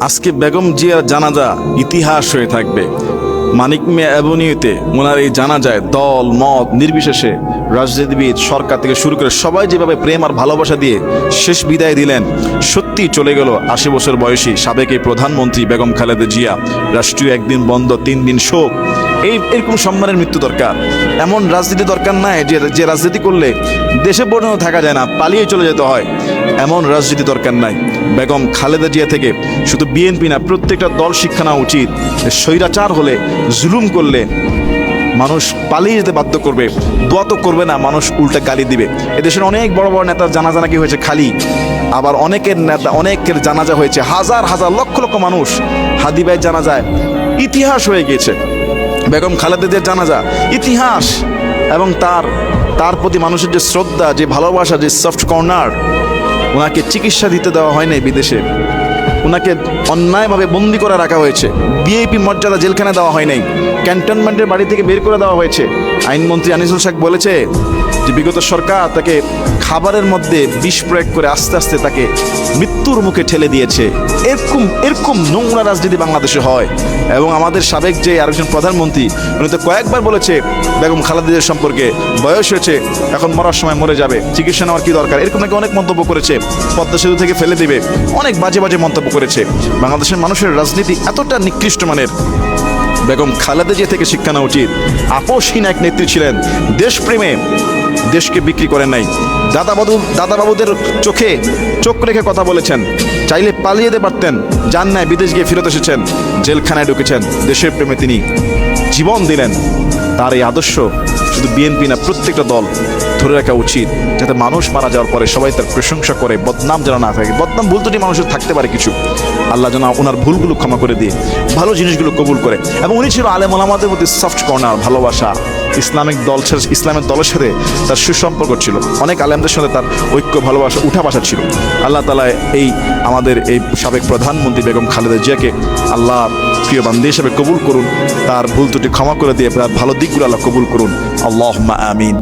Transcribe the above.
আজকে বেগম জিয়ার জানাজা ইতিহাস হয়ে থাকবে। মানিক মিয়া অ্যাভিনিউতে ওনার এই জানাজায় দল মত নির্বিশেষে রাজনীতিবিদ সরকার থেকে শুরু করে সবাই যেভাবে প্রেম আর ভালোবাসা দিয়ে শেষ বিদায় দিলেন, সত্যি চলে গেল ৮০ বছর বয়সী সাবেক এই প্রধানমন্ত্রী বেগম খালেদা জিয়া। রাষ্ট্রীয় একদিন বন্ধ, ৩ দিন শোক। এরকম সম্মানের মৃত্যু দরকার। এমন রাজনীতি দরকার নাই যে রাজনীতি করলে দেশে পর্যন্ত থাকা যায় না, পালিয়ে চলে যেতে হয়। এমন রাজনীতি দরকার নাই। বেগম খালেদা জিয়া থেকে শুধু বিএনপি না, প্রত্যেকটা দল শিক্ষা নেওয়া উচিত। স্বৈরাচার হলে, জুলুম করলে মানুষ পালিয়ে যেতে বাধ্য করবে, দোয়া তো করবে না, মানুষ উল্টা গালি দিবে। এদেশের অনেক বড় বড় নেতার জানাজা নাকি হয়েছে খালি, আবার অনেকের জানাজা হয়েছে হাজার হাজার লক্ষ লক্ষ মানুষ। হাদি ভাইয়ের জানাজায় ইতিহাস হয়ে গিয়েছে, বেগম খালেদা জিয়ার জানাজা ইতিহাস। এবং তার প্রতি মানুষের যে শ্রদ্ধা, যে ভালোবাসা, যে সফট কর্নার। ওনাকে চিকিৎসা দিতে দেওয়া হয় নাই বিদেশে, ওনাকে অন্যায়ভাবে বন্দি করে রাখা হয়েছে, ভিআইপি মর্যাদা জেলখানায় দেওয়া হয় নাই, ক্যান্টনমেন্টের বাড়ি থেকে বের করে দেওয়া হয়েছে। আইনমন্ত্রী আনিসুল শেখ বলেছে যে বিগত সরকার তাকে খাবারের মধ্যে বিষ প্রয়োগ করে আস্তে আস্তে তাকে মৃত্যুর মুখে ঠেলে দিয়েছে। এরকম নোংরা রাজনীতি বাংলাদেশে হয়। এবং আমাদের সাবেক যে আরেকজন প্রধানমন্ত্রী, উনি তো কয়েকবার বলেছে বেগম খালেদা জিয়ার সম্পর্কে, বয়স হয়েছে, এখন মরার সময় মরে যাবে, চিকিৎসা নেওয়ার কি দরকার, এরকম নাকি অনেক মন্তব্য করেছে। পদ্মা সেতু থেকে ফেলে দেবে, অনেক বাজে বাজে মন্তব্য করেছে। বাংলাদেশের মানুষের রাজনীতি এতটা নিকৃষ্ট মানের। বেগম খালেদা জিয়া থেকে শিক্ষা নেওয়া উচিত। আপোষহীন এক নেত্রী ছিলেন, দেশপ্রেমে দেশকে বিক্রি করেন নাই। দাদাবাবুদের চোখে চোখ রেখে কথা বলেছেন, চাইলে পালিয়ে যেতে পারতেন, যান নাই, বিদেশ গিয়ে ফেরত এসেছেন, জেলখানায় ঢুকেছেন। দেশের প্রেমে তিনি জীবন দিলেন। তার এই আদর্শ শুধু বিএনপি না, প্রত্যেকটা দল ধরে রাখা উচিত, যাতে মানুষ মারা যাওয়ার পরে সবাই তার প্রশংসা করে, বদনাম যেন না থাকে। বদনাম ভুল ত্রুটি মানুষের থাকতে পারে কিছু, আল্লাহ যেন ওনার ভুলগুলো ক্ষমা করে দিয়ে ভালো জিনিসগুলো কবুল করে। এবং উনি ছিল আলেম ওলামাদের প্রতি সফট কর্নার, ভালোবাসা। ইসলামের দলের সাথে তার সুসম্পর্ক ছিল, অনেক আলেমদের সাথে তার ঐক্য, ভালোবাসা, উঠা বসা ছিল। আল্লাহ তাআলা আমাদের এই সাবেক প্রধানমন্ত্রী বেগম খালেদা জিয়াকে আল্লাহ প্রিয় বান্দী হিসেবে কবুল করুন, তার ভুল ত্রুটি ক্ষমা করে দিয়ে তার ভালো দিকগুলো আল্লাহ কবুল করুন। আল্লাহুম্মা আমিন।